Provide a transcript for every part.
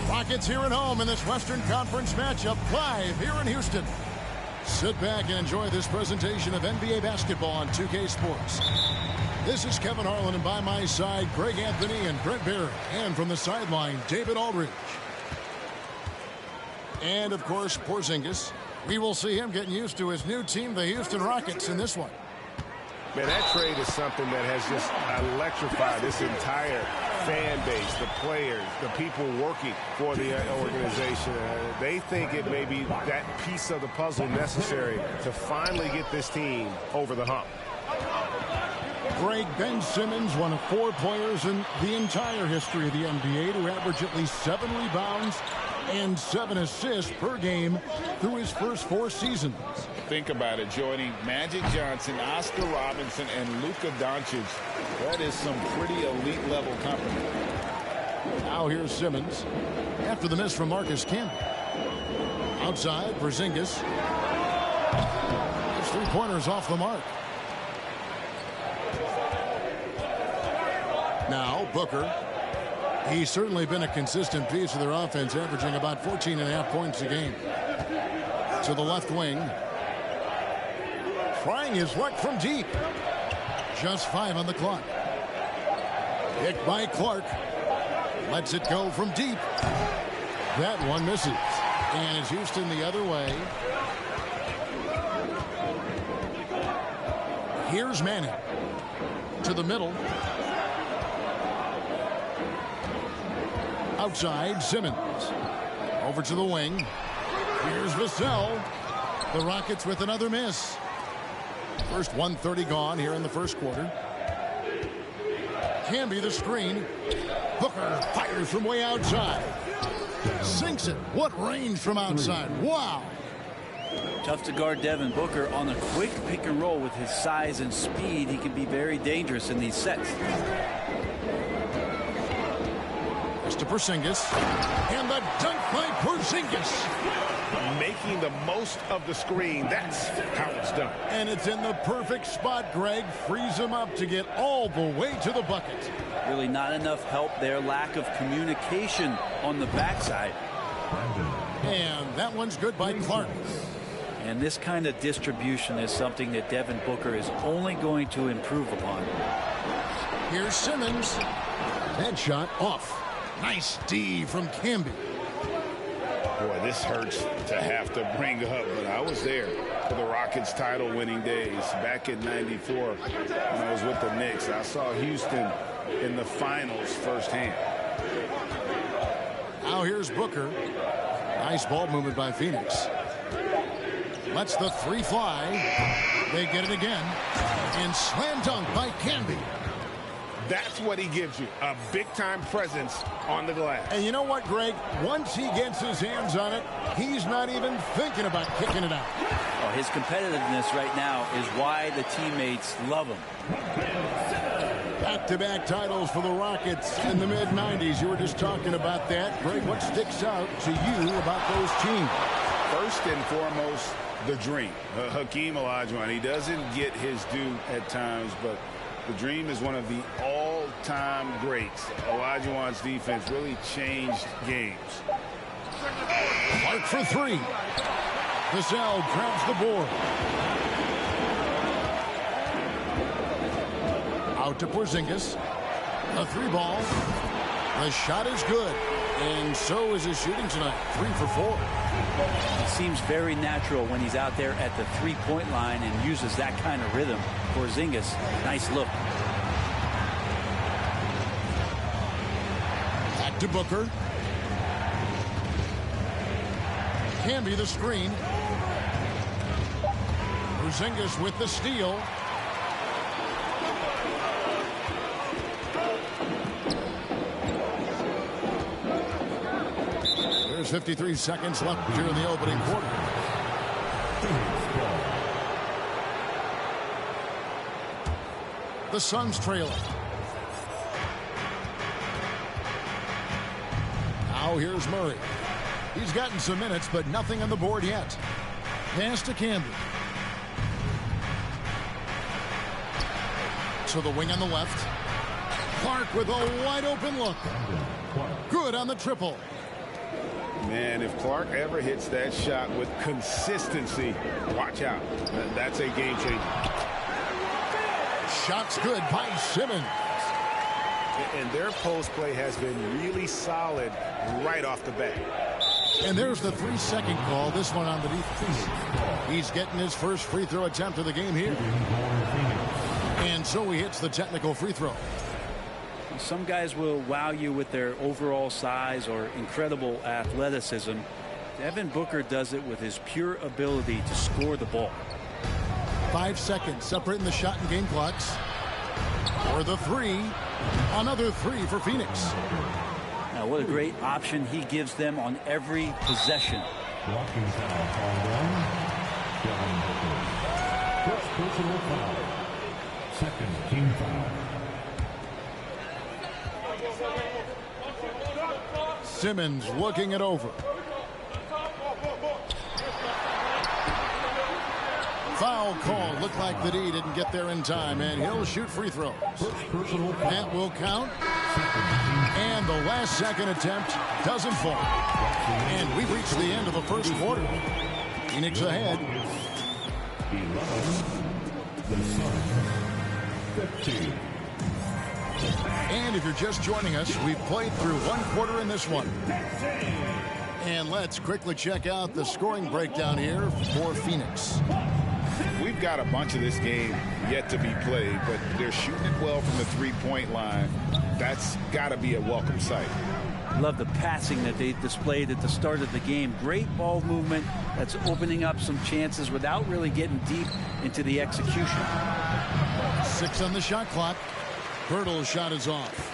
Rockets here at home in this Western Conference matchup live here in Houston. Sit back and enjoy this presentation of NBA basketball on 2K Sports. This is Kevin Harlan, and by my side, Greg Anthony and Brent Barry. And from the sideline, David Aldridge. And, of course, Porzingis. We will see him getting used to his new team, the Houston Rockets, in this one. Man, that trade is something that has just electrified this entire fan base, the players, the people working for the organization. They think it may be that piece of the puzzle necessary to finally get this team over the hump. Greg, Ben Simmons, one of 4 players in the entire history of the NBA to average at least 7 rebounds and 7 assists per game through his first 4 seasons. Think about it, joining Magic Johnson, Oscar Robinson, and Luka Doncic. That is some pretty elite level company. Now here's Simmons after the miss from Marcus Camby. Outside, Porzingis. His 3-pointers off the mark. Now Booker. He's certainly been a consistent piece of their offense, averaging about 14.5 points a game. To the left wing. Trying his luck from deep. Just 5 on the clock. Picked by Clark. Lets it go from deep. That one misses. And it's Houston the other way. Here's Manning. To the middle. Outside, Simmons. Over to the wing. Here's Vassell. The Rockets with another miss. First 1:30 gone here in the first quarter. Camby the screen. Booker fires from way outside. Sinks it. What range from outside. Wow. Tough to guard Devin Booker on a quick pick and roll. With his size and speed, he can be very dangerous in these sets. To Porzingis, and the dunk by Porzingis. Making the most of the screen. That's how it's done. And it's in the perfect spot, Greg. Frees him up to get all the way to the bucket. Really not enough help there. Lack of communication on the backside. And that one's good by Clark. And this kind of distribution is something that Devin Booker is only going to improve upon. Here's Simmons. That shot off. Nice D from Camby. Boy, this hurts to have to bring up, but I was there for the Rockets title winning days back in '94 when I was with the Knicks. I saw Houston in the finals firsthand. Now here's Booker. Nice ball movement by Phoenix. Lets the three fly. They get it again. And slam dunk by Canby. That's what he gives you, a big-time presence on the glass. And you know what, Greg? Once he gets his hands on it, he's not even thinking about kicking it out. Oh, his competitiveness right now is why the teammates love him. Back-to-back titles for the Rockets in the mid-90s. You were just talking about that. Greg, what sticks out to you about those teams? First and foremost, the dream. Hakeem Olajuwon, he doesn't get his due at times, but the dream is one of the all-time greats. Olajuwon's defense really changed games. Clark for three. Vassell grabs the board. Out to Porzingis. A three ball. The shot is good. And so is his shooting tonight. 3 for 4. It seems very natural when he's out there at the three-point line and uses that kind of rhythm. Porzingis, nice look. Back to Booker. Canby the screen. Porzingis with the steal. There's 53 seconds left here in the opening quarter. The Suns trail it. Now here's Murray. He's gotten some minutes, but nothing on the board yet. Pass to Canby. To the wing on the left. Clark with a wide open look. Good on the triple. Man, if Clark ever hits that shot with consistency, watch out. That's a game changer. Shot's good by Simmons. And their post play has been really solid right off the bat. And there's the 3-second call. This one on the defense. He's getting his first free throw attempt of the game here. And so he hits the technical free throw. Some guys will wow you with their overall size or incredible athleticism. Devin Booker does it with his pure ability to score the ball. 5 seconds separating the shot and game clocks. For the three. Another three for Phoenix. Now what a great option he gives them on every possession. Walking foul on one. Devin Booker. First personal foul. Second team foul. Simmons looking it over. Foul call. Looked like the D didn't get there in time, and he'll shoot free throws. That will count. And the last second attempt doesn't fall. And we've reached the end of the first quarter. Phoenix ahead. 11. The Suns. 15. And if you're just joining us, we've played through one quarter in this one. And let's quickly check out the scoring breakdown here for Phoenix. We've got a bunch of this game yet to be played, but they're shooting it well from the three-point line. That's got to be a welcome sight. Love the passing that they displayed at the start of the game. Great ball movement that's opening up some chances without really getting deep into the execution. 6 on the shot clock. Birtle's shot is off.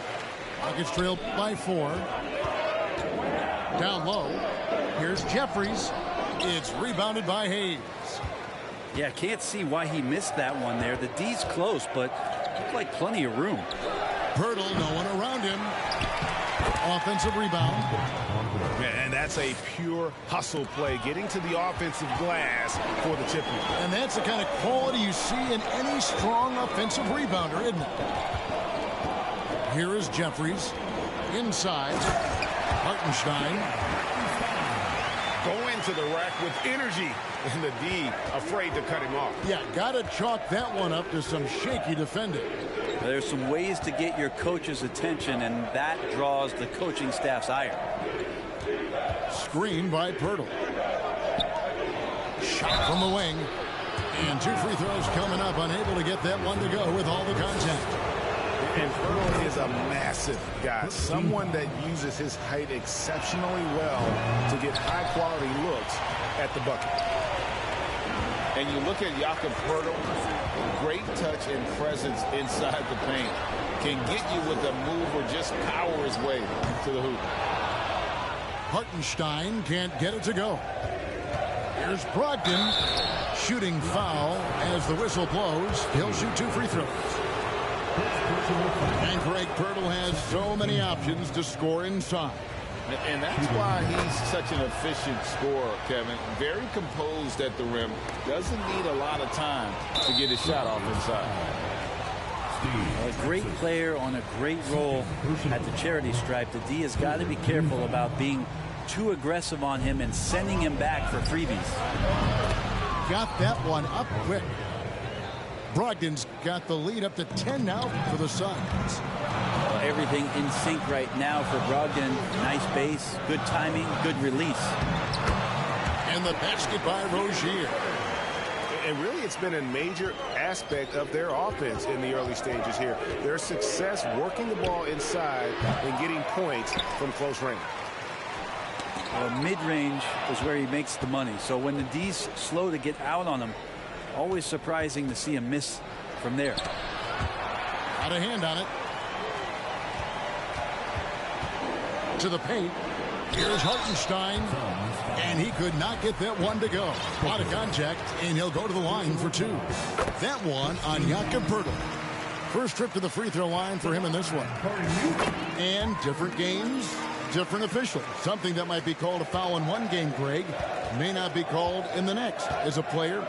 Rockets trail by 4. Down low. Here's Jeffries. It's rebounded by Hayes. Yeah, can't see why he missed that one there. The D's close, but looked like plenty of room. Birtle, no one around him. Offensive rebound. And that's a pure hustle play, getting to the offensive glass for the tip. And that's the kind of quality you see in any strong offensive rebounder, isn't it? Here is Jeffries. Inside. Hartenstein. Go into the rack with energy. And the D afraid to cut him off. Yeah, got to chalk that one up to some shaky defending. There's some ways to get your coach's attention, and that draws the coaching staff's ire. Screen by Pirtle. Shot from the wing. And 2 free throws coming up. Unable to get that one to go with all the contact. And Poeltl is a massive guy, someone that uses his height exceptionally well to get high-quality looks at the bucket. And you look at Jakob Poeltl, great touch and presence inside the paint. Can get you with a move or just power his way to the hoop. Hartenstein can't get it to go. Here's Brogdon. Shooting foul as the whistle blows. He'll shoot 2 free throws. And Greg Poeltl has so many options to score inside. And that's why he's such an efficient scorer, Kevin. Very composed at the rim. Doesn't need a lot of time to get his shot off inside. A great player on a great role at the charity stripe. The D has got to be careful about being too aggressive on him and sending him back for freebies. Got that one up quick. Brogdon's got the lead up to 10 now for the Suns. Everything in sync right now for Brogdon. Nice base, good timing, good release. And the basket by Rozier. And really, it's been a major aspect of their offense in the early stages here. Their success working the ball inside and getting points from close range. Mid-range is where he makes the money. So when the D's slow to get out on him, always surprising to see him miss from there. Out of hand on it. To the paint. Here's Hartenstein. And he could not get that one to go. Out of contact, and he'll go to the line for 2. That one on Jakob Poeltl. First trip to the free throw line for him in this one. And different games, different officials. Something that might be called a foul in one game, Greg, may not be called in the next. As a player,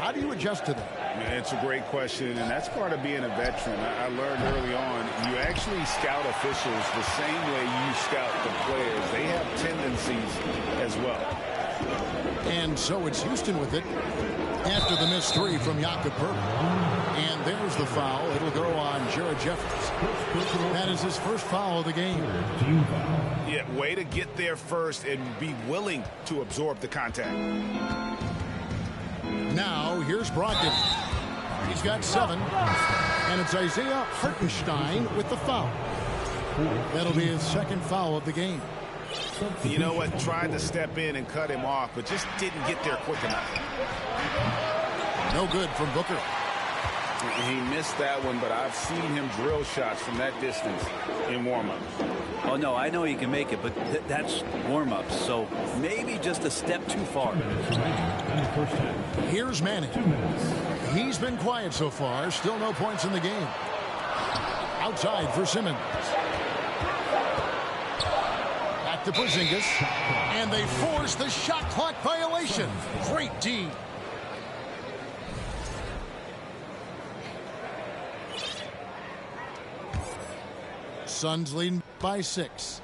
how do you adjust to that? It's a great question, and that's part of being a veteran. I learned early on, you actually scout officials the same way you scout the players. They have tendencies as well. And so it's Houston with it after the missed 3 from Jakob Poeltl. And there's the foul. It'll go on Jared Jeffries. That is his first foul of the game. Yeah, way to get there first and be willing to absorb the contact. Now, here's Brogdon. He's got 7. And it's Isaiah Hartenstein with the foul. That'll be his second foul of the game. You know what? Tried to step in and cut him off, but just didn't get there quick enough. No good from Booker. He missed that one, but I've seen him drill shots from that distance in warm-up. Oh, no, I know he can make it, but that's warm-ups, so maybe just a step too far. Here's Manning. He's been quiet so far. Still no points in the game. Outside for Simmons. Back to Porzingis. And they force the shot clock violation. Great D. Suns leading by 6.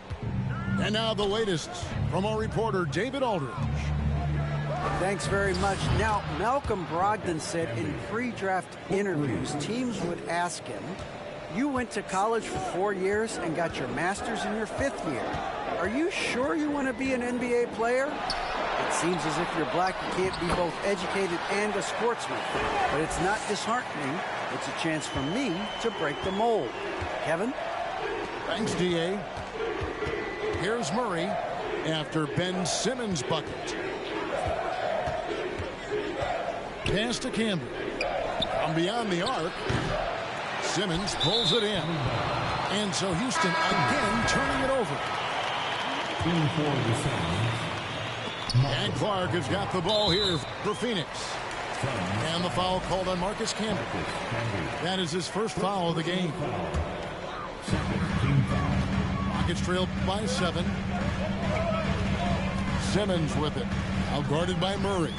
And now the latest from our reporter David Aldridge. Thanks very much. Now, Malcolm Brogdon said in pre-draft interviews, teams would ask him, you went to college for 4 years and got your master's in your 5th year. Are you sure you want to be an NBA player? It seems as if you're black, you can't be both educated and a sportsman. But it's not disheartening. It's a chance for me to break the mold. Kevin? Thanks, D.A. Here's Murray after Ben Simmons' bucket. Pass to Campbell. From beyond the arc, Simmons pulls it in. And so Houston again turning it over. And Clark has got the ball here for Phoenix. And the foul called on Marcus Campbell. That is his first foul of the game. Rockets trailed by 7. Simmons with it. Out guarded by Murray.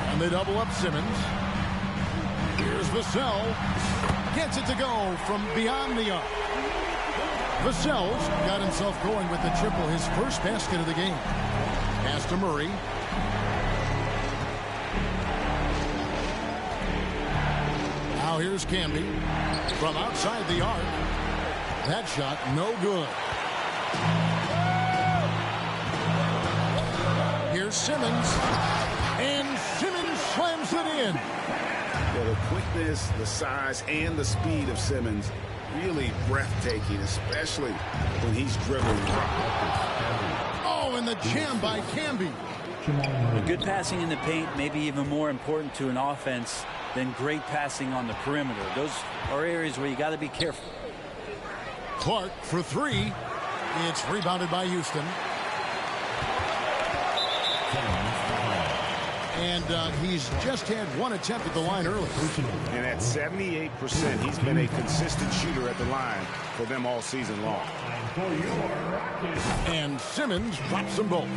And they double up Simmons. Here's Vassell. Gets it to go from beyond the arc. Vassell's got himself going with the triple, his first basket of the game. Pass to Murray. Now here's Camby from outside the arc. That shot no good. Here's Simmons. And Simmons slams it in. Well, the quickness, the size, and the speed of Simmons really breathtaking, especially when he's dribbling the rock. Oh, and the jam by Camby. Good passing in the paint may be even more important to an offense than great passing on the perimeter. Those are areas where you got to be careful. Clark for three. It's rebounded by Houston. And he's just had one attempt at the line early. And at 78%, he's been a consistent shooter at the line for them all season long. And Simmons drops them both.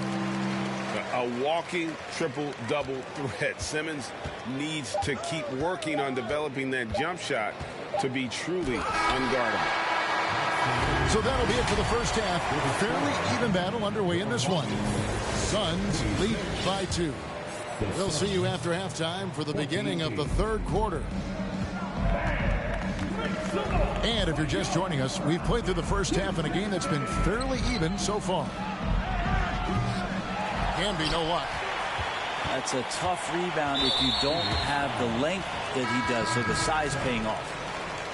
A walking triple-double threat. Simmons needs to keep working on developing that jump shot to be truly unguardable. So that'll be it for the first half. With a fairly even battle underway in this one. Suns lead by 2. We'll see you after halftime for the beginning of the third quarter. And if you're just joining us, we've played through the first half in a game that's been fairly even so far. Camby, no luck. That's a tough rebound if you don't have the length that he does, so the size paying off.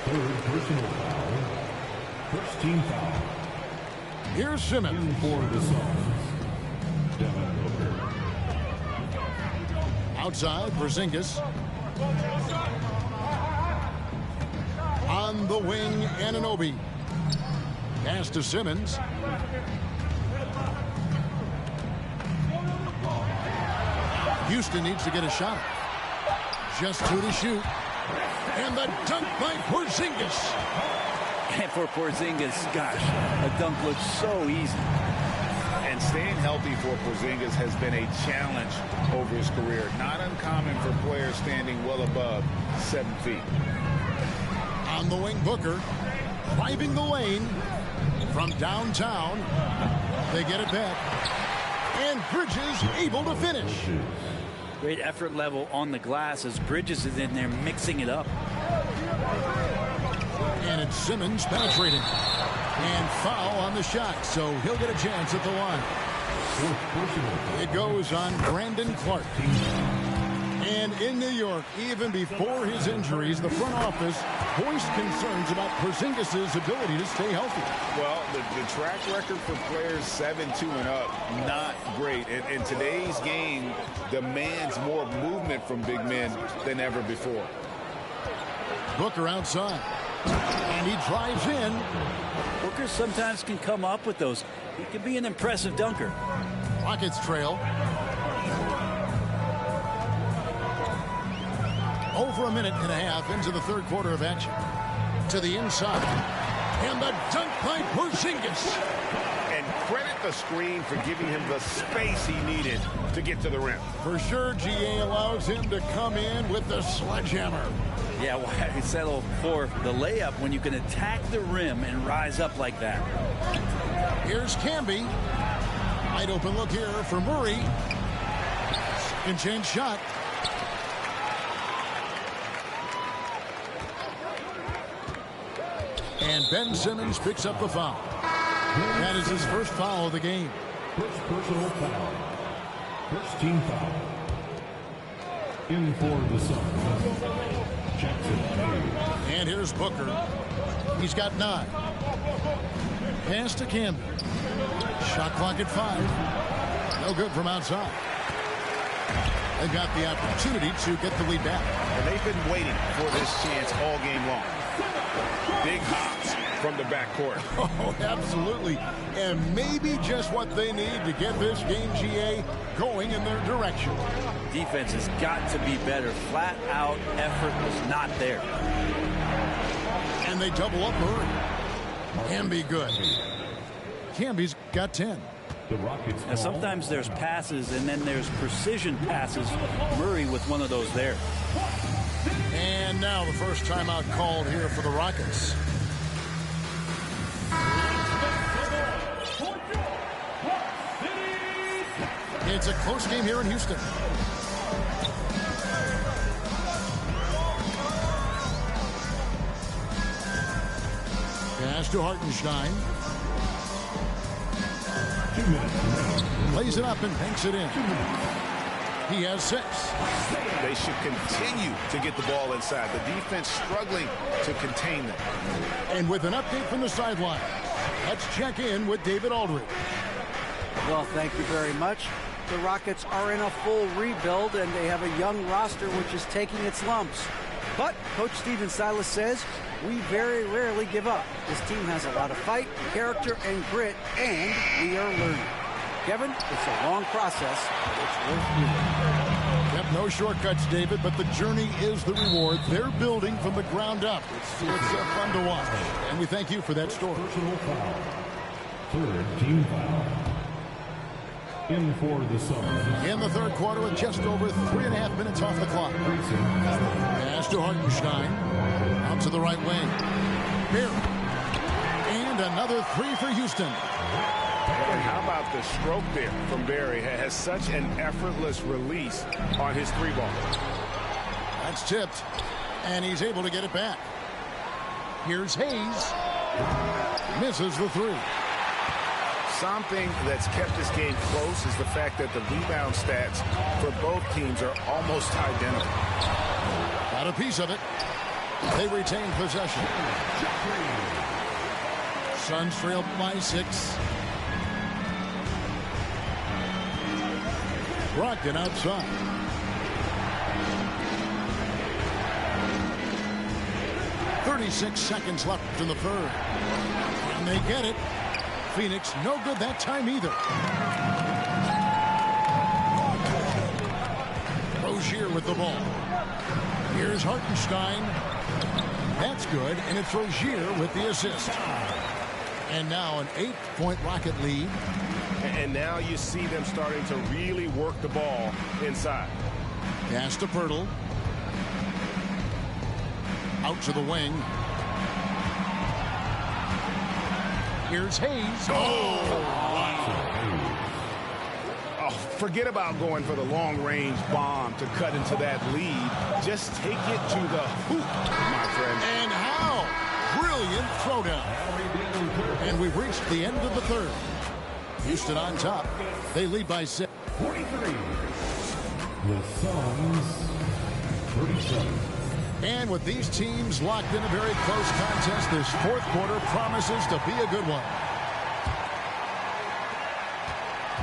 Third personal foul. First team foul. Here's Simmons. In for the Suns. Devin Booker. Outside, Porzingis. On the wing, Anunoby. Pass to Simmons. Houston needs to get a shot. Just 2 to shoot. And the dunk by Porzingis. And for Porzingis, gosh, a dunk looks so easy. And staying healthy for Porzingis has been a challenge over his career. Not uncommon for players standing well above 7 feet. On the wing, Booker. Driving the lane from downtown. They get it back. And Bridges able to finish. Great effort level on the glass as Bridges is in there mixing it up. And it's Simmons penetrating. And foul on the shot, so he'll get a chance at the line. It goes on Brandon Clark. And in New York, even before his injuries, the front office voiced concerns about Porzingis' ability to stay healthy. Well, the track record for players 7-2 and up, not great. And today's game demands more movement from big men than ever before. Booker outside. And he drives in. Booker sometimes can come up with those. He can be an impressive dunker. Rockets trail. Over a minute and a half into the third quarter of action. To the inside. And the dunk by Porzingis. And credit the screen for giving him the space he needed to get to the rim. For sure, GA allows him to come in with the sledgehammer. Yeah, why well, settle for the layup when you can attack the rim and rise up like that? Here's Camby. Wide open look here for Murray. Second chance shot. And Ben Simmons picks up the foul. That is his first foul of the game. First personal foul. First team foul. In for the Suns. Jackson. And here's Booker. He's got 9. Pass to Camby. Shot clock at 5. No good from outside. They've got the opportunity to get the lead back. And they've been waiting for this chance all game long. Big hops from the backcourt. Oh, absolutely. And maybe just what they need to get this game, GA, going in their direction. Defense has got to be better. Flat out effort was not there. And they double up Murray. Camby good. Camby's got 10. The Rockets. Now, sometimes there's passes and then there's precision passes. Murray with one of those there. And now the first timeout called here for the Rockets. It's a close game here in Houston. Pass to Hartenstein. 2 minutes. Lays it up and banks it in. He has 6. They should continue to get the ball inside. The defense struggling to contain them. And with an update from the sideline, let's check in with David Aldridge. Well, thank you very much. The Rockets are in a full rebuild, and they have a young roster which is taking its lumps. But Coach Stephen Silas says, we very rarely give up. This team has a lot of fight, character, and grit, and we are learning. Kevin, it's a long process, but it's worth doing. Yep, no shortcuts, David, but the journey is the reward. They're building from the ground up. It's fun to watch, and we thank you for that story. Personal foul. Third team foul. In for the Suns. In the third quarter with just over 3.5 minutes off the clock. Pass to Hartenstein. Out to the right wing. Here. And another 3 for Houston. And how about the stroke there from Barry? Has such an effortless release on his 3-ball. That's tipped. And he's able to get it back. Here's Hayes. Misses the 3. Something that's kept this game close is the fact that the rebound stats for both teams are almost identical. Got a piece of it. They retain possession. Suns trail by 6. Brogdon outside. .36 seconds left in the third. And they get it. Phoenix no good that time either. Rozier with the ball. Here's Hartenstein. That's good, and it's Rozier with the assist. And now an 8-point Rocket lead. And now you see them starting to really work the ball inside. Pass to Pirtle. Out to the wing. Here's Hayes. Oh, forget about going for the long-range bomb to cut into that lead. Just take it to the hoop, my friend. And how brilliant throwdown. And we've reached the end of the third. Houston on top. They lead by 6. 43. The Suns 37. And with these teams locked in a very close contest, this fourth quarter promises to be a good one.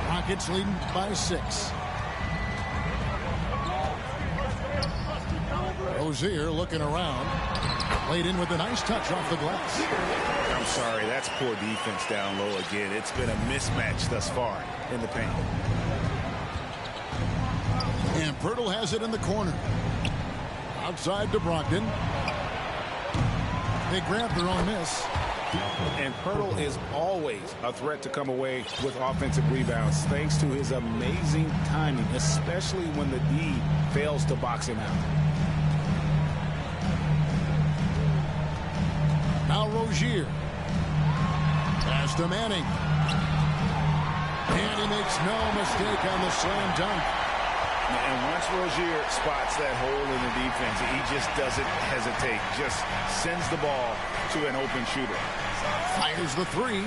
Rockets leading by 6. Rozier looking around. Laid in with a nice touch off the glass. I'm sorry, that's poor defense down low again. It's been a mismatch thus far in the paint. And Pirtle has it in the corner. Outside to Brogdon. They grab their own miss. And Pirtle is always a threat to come away with offensive rebounds thanks to his amazing timing, especially when the D fails to box him out. Now Rozier. Pass to Manning. And he makes no mistake on the slam dunk. And once Rozier spots that hole in the defense, he just doesn't hesitate. Just sends the ball to an open shooter. Fires the 3.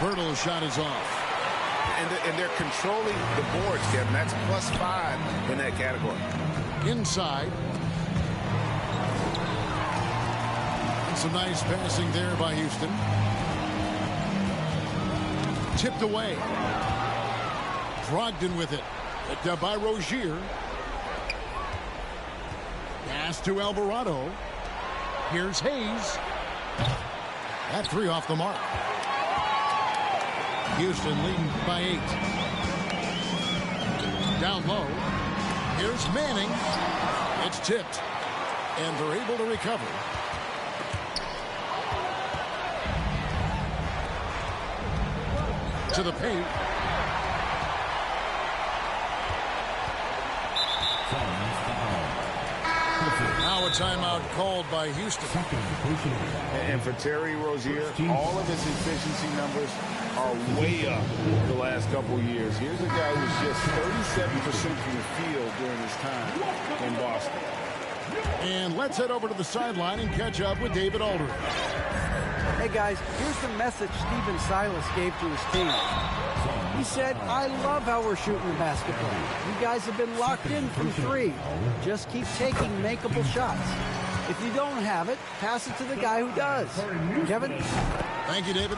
Pirtle's shot is off. And they're controlling the boards, Kevin. That's +5 in that category. Inside. And some nice passing there by Houston. Tipped away. Brogdon with it. Picked up by Rozier. Pass to Alvarado. Here's Hayes. That 3 off the mark. Houston leading by 8. Down low. Here's Manning. It's tipped. And they're able to recover. To the paint. Now a timeout called by Houston. And for Terry Rozier, all of his efficiency numbers are way up the last couple of years. Here's a guy who's just 37% from the field during his time in Boston. And let's head over to the sideline and catch up with David Aldridge. Hey guys, here's the message Stephen Silas gave to his team. He said, I love how we're shooting the basketball. You guys have been locked in from 3. Just keep taking makeable shots. If you don't have it, pass it to the guy who does. Kevin? Thank you, David.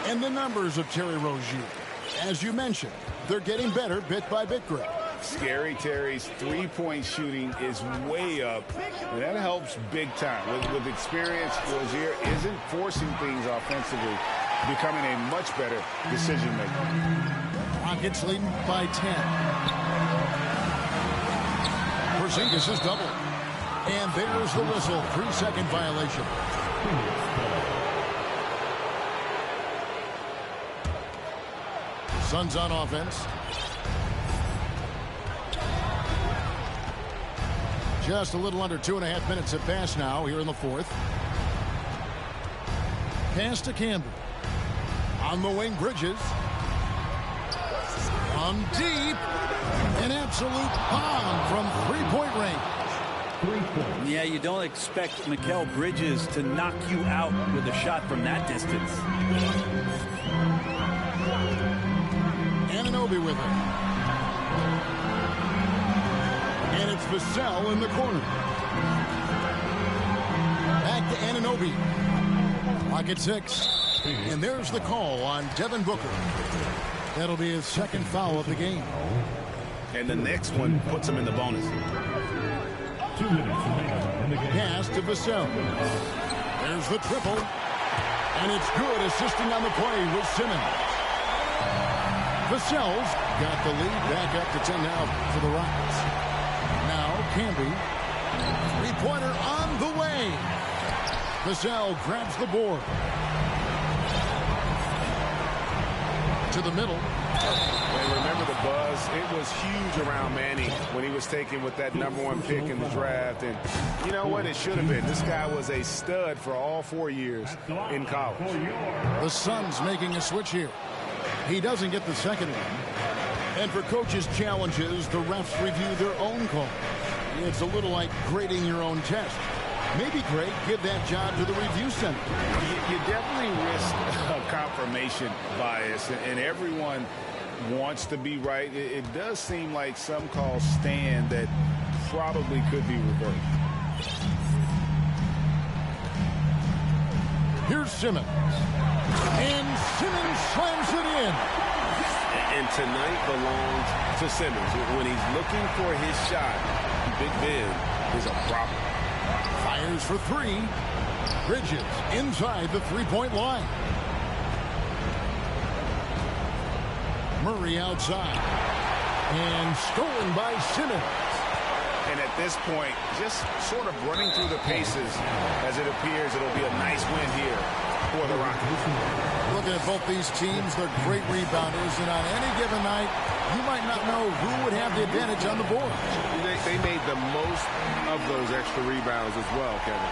And the numbers of Terry Rozier. As you mentioned, they're getting better bit by bit, Greg. Scary Terry's three-point shooting is way up, and that helps big time. With experience, Rozier isn't forcing things offensively, becoming a much better decision maker. Rockets leading by 10. Porzingis is doubled. And there's the whistle. 3-second violation. Suns on offense. Just a little under 2.5 minutes have passed now here in the fourth. Pass to Campbell. On the wing, Bridges. On deep. An absolute bomb from three-point range. Yeah, you don't expect Mikal Bridges to knock you out with a shot from that distance. Anunoby with it. And it's Vassell in the corner. Back to Anunoby. Clock at 6. And there's the call on Devin Booker. That'll be his second foul of the game. And the next one puts him in the bonus. 2 minutes remaining in the game. Pass to Vassell. There's the triple. And it's good, assisting on the play with Simmons. Vassell's got the lead back up to 10 now for the Rockets. Now Camby. Three-pointer on the way. Vassell grabs the board. To the middle. And remember the buzz. It was huge around Manny when he was taken with that #1 pick in the draft. And you know what? It should have been. This guy was a stud for all 4 years in college. The Suns making a switch here. He doesn't get the second one. And for coaches' challenges, the refs review their own call. It's a little like grading your own test. Maybe, Greg, give that job to the review center. You definitely risk a confirmation bias, and everyone wants to be right. It does seem like some calls stand that probably could be reversed. Here's Simmons. And Simmons slams it in. And tonight belongs to Simmons. When he's looking for his shot, Big Ben is a problem. Fires for 3. Bridges inside the three-point line. Murray outside. And stolen by Simmons. And at this point, just sort of running through the paces, as it appears it'll be a nice win here for the Rockets. Looking at both these teams, they're great rebounders, and on any given night, you might not know who would have the advantage on the board. They made the most of those extra rebounds as well, Kevin.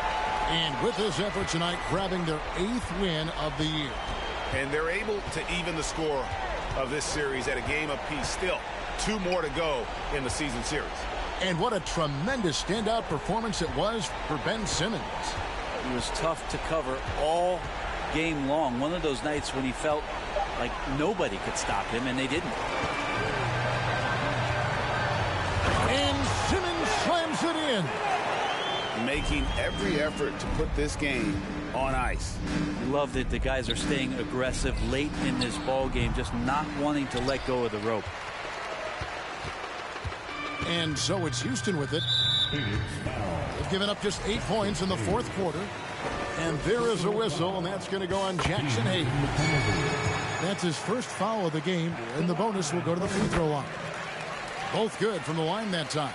And with this effort tonight, grabbing their 8th win of the year. And they're able to even the score of this series at a game apiece. Still, 2 more to go in the season series. And what a tremendous standout performance it was for Ben Simmons. It was tough to cover all game long. One of those nights when he felt like nobody could stop him, and they didn't. And Simmons slams it in. Making every effort to put this game on ice. Love that the guys are staying aggressive late in this ball game, just not wanting to let go of the rope. And so it's Houston with it. They've given up just 8 points in the fourth quarter. And there is a whistle, and that's going to go on Jackson Hayes. That's his first foul of the game, and the bonus will go to the free throw line. Both good from the line that time.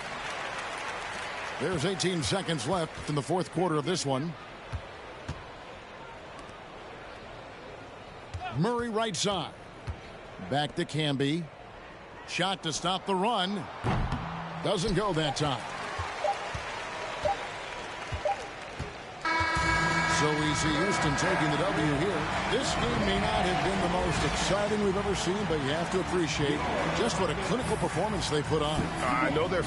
There's 18 seconds left in the fourth quarter of this one. Murray right side. Back to Camby. Shot to stop the run. Doesn't go that time. So we see Houston taking the W here. This game may not have been the most exciting we've ever seen, but you have to appreciate just what a clinical performance they put on. I know their